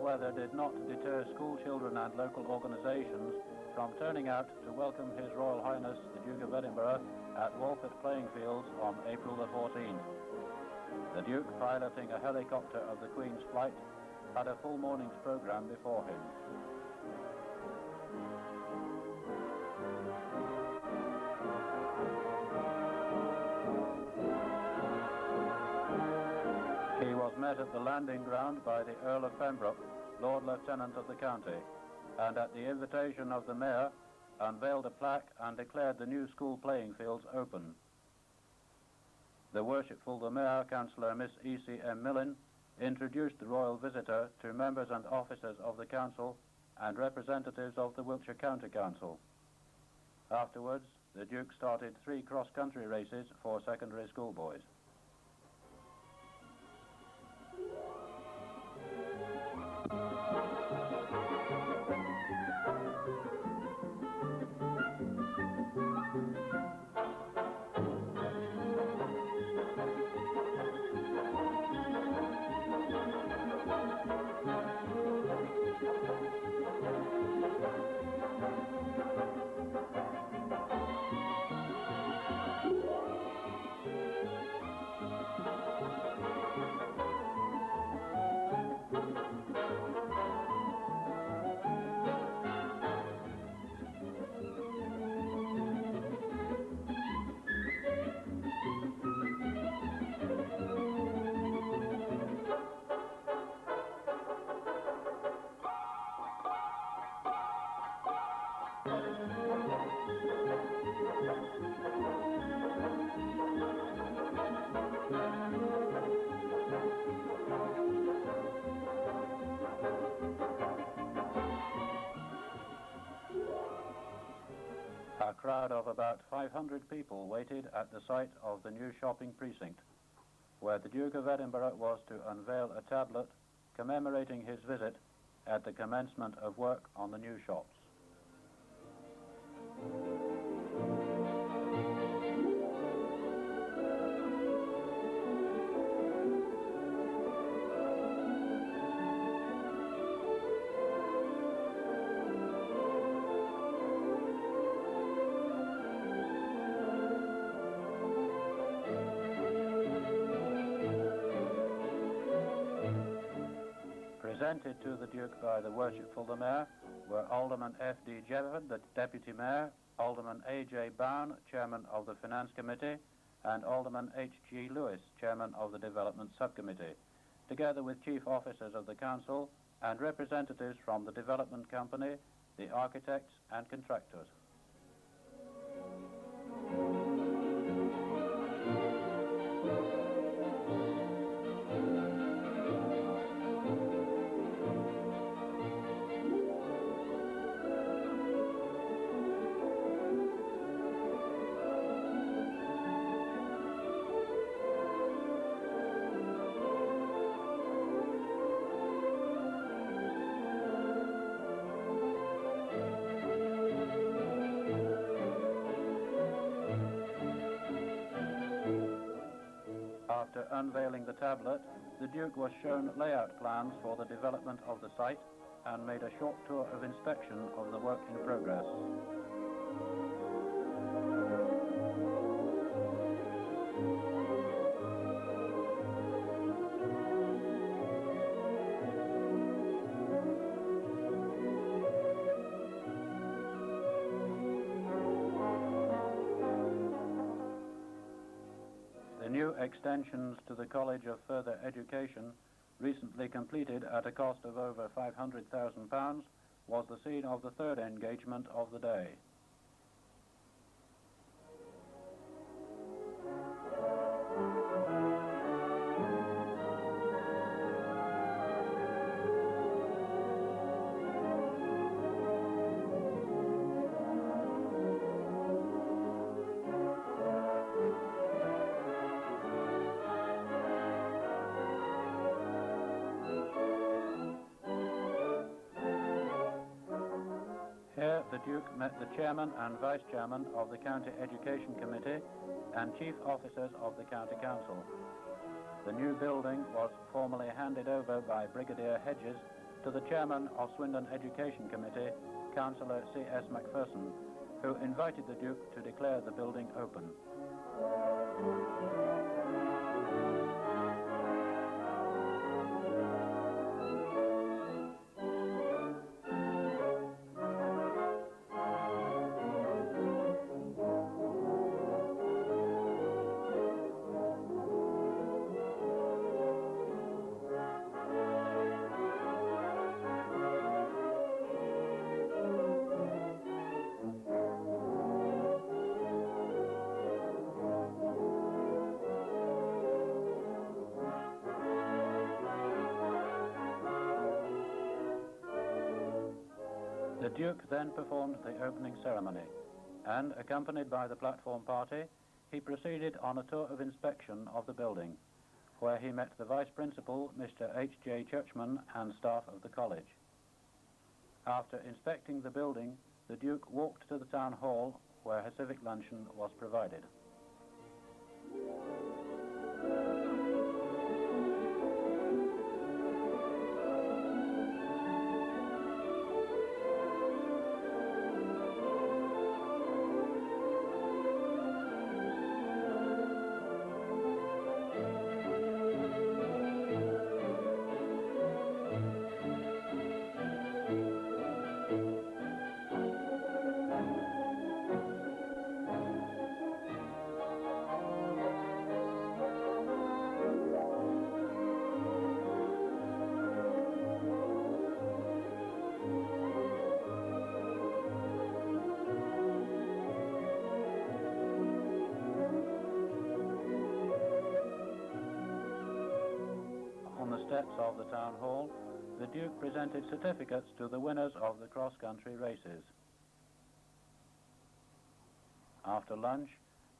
weather did not deter school children and local organisations from turning out to welcome His Royal Highness the Duke of Edinburgh at Walcott Playing Fields on April the 14th. The Duke, piloting a helicopter of the Queen's flight, had a full morning's programme before him. He was met at the landing ground by the Earl of Pembroke, Lord Lieutenant of the county, and at the invitation of the Mayor, unveiled a plaque and declared the new school playing fields open. The Worshipful the Mayor, Councillor Miss E.C.M. Millin, introduced the royal visitor to members and officers of the council and representatives of the Wiltshire County Council. Afterwards, the Duke started 3 cross-country races for secondary school boys. A crowd of about 500 people waited at the site of the new shopping precinct, where the Duke of Edinburgh was to unveil a tablet commemorating his visit at the commencement of work on the new shops. Presented to the Duke by the Worshipful the Mayor were Alderman F.D. Jevon, the Deputy Mayor, Alderman A.J. Bown, Chairman of the Finance Committee, and Alderman H.G. Lewis, Chairman of the Development Subcommittee, together with chief officers of the Council and representatives from the Development Company, the architects and contractors. After unveiling the tablet, the Duke was shown layout plans for the development of the site and made a short tour of inspection of the work in progress. The new extensions to the College of Further Education, recently completed at a cost of over £500,000, was the scene of the third engagement of the day. Here the Duke met the Chairman and Vice Chairman of the County Education Committee and Chief Officers of the County Council. The new building was formally handed over by Brigadier Hedges to the chairman of Swindon Education Committee, Councillor C.S. Macpherson, who invited the Duke to declare the building open. The Duke then performed the opening ceremony, and, accompanied by the platform party, he proceeded on a tour of inspection of the building, where he met the Vice Principal, Mr. H.J. Churchman, and staff of the college. After inspecting the building, the Duke walked to the town hall, where a civic luncheon was provided. On the steps of the town hall, the Duke presented certificates to the winners of the cross-country races. After lunch,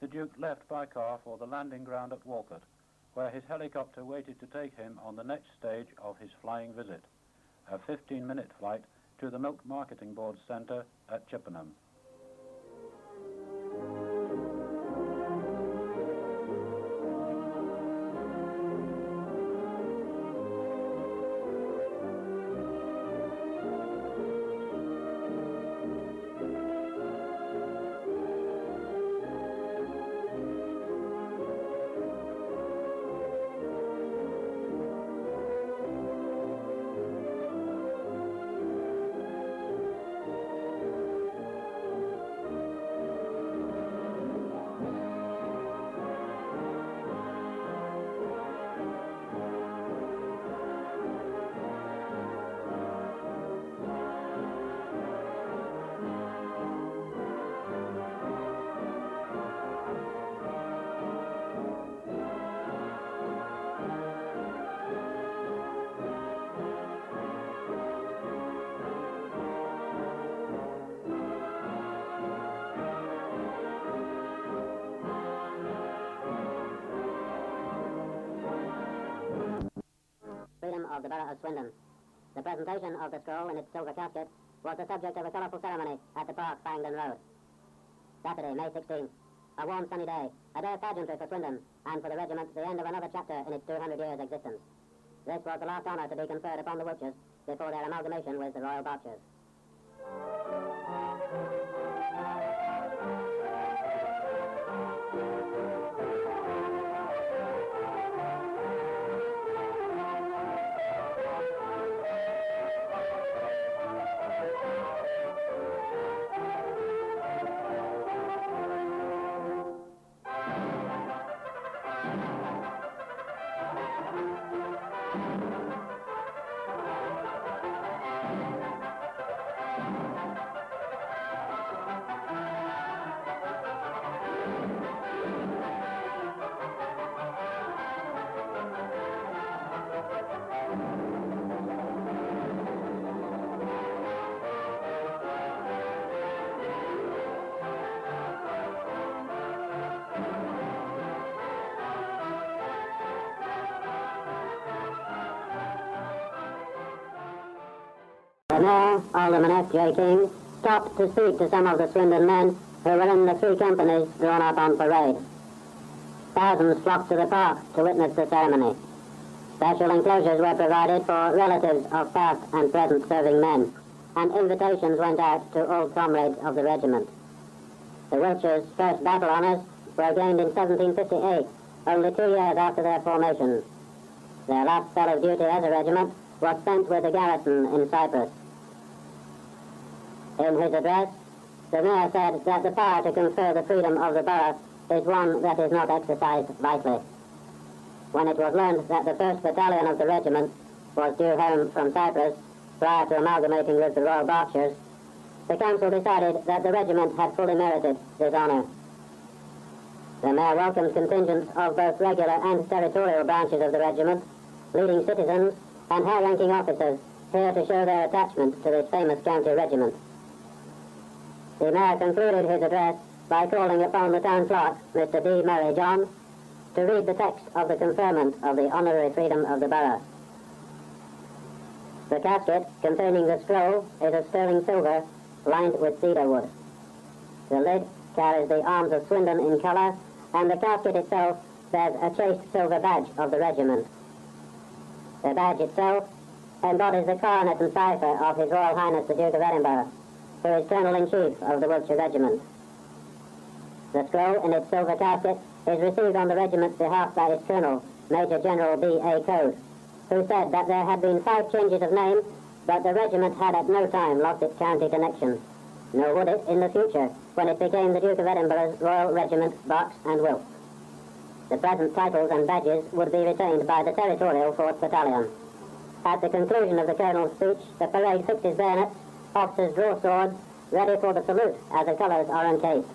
the Duke left by car for the landing ground at Walcott, where his helicopter waited to take him on the next stage of his flying visit, a 15-minute flight to the Milk Marketing Board Centre at Chippenham. Of the Borough of Swindon. The presentation of the scroll in its silver casket was the subject of a colourful ceremony at the park, Farringdon Road. Saturday, May 16th, a warm sunny day, a day of pageantry for Swindon, and for the regiment the end of another chapter in its 200 years' existence. This was the last honour to be conferred upon the Wiltshires before their amalgamation with the Royal Berkshires. The Mayor, Alderman F.J. King, stopped to speak to some of the Swindon men who were in the three companies drawn up on parade. Thousands flocked to the park to witness the ceremony. Special enclosures were provided for relatives of past and present serving men, and invitations went out to old comrades of the regiment. The Wiltshire's first battle honours were gained in 1758, only 2 years after their formation. Their last spell of duty as a regiment was spent with the garrison in Cyprus. In his address, the Mayor said that the power to confer the freedom of the borough is one that is not exercised lightly. When it was learned that the 1st Battalion of the regiment was due home from Cyprus prior to amalgamating with the Royal Berkshires, the Council decided that the regiment had fully merited this honour. The Mayor welcomed contingents of both regular and territorial branches of the regiment, leading citizens and high-ranking officers here to show their attachment to this famous county regiment. The Mayor concluded his address by calling upon the town clerk, Mr. D. Murray John, to read the text of the conferment of the honorary freedom of the borough. The casket containing the scroll is of sterling silver lined with cedar wood. The lid carries the arms of Swindon in colour, and the casket itself bears a chased silver badge of the regiment. The badge itself embodies the coronet and cipher of His Royal Highness the Duke of Edinburgh, who is Colonel-in-Chief of the Wiltshire Regiment. The scroll in its silver casket is received on the regiment's behalf by its Colonel, Major General B.A. Code, who said that there had been 5 changes of name, but the regiment had at no time lost its county connection, nor would it in the future when it became the Duke of Edinburgh's Royal Regiment, Berks and Wilts. The present titles and badges would be retained by the Territorial 4th Battalion. At the conclusion of the Colonel's speech, the parade fixes bayonets, officers draw swords, ready for the salute as the colours are uncased.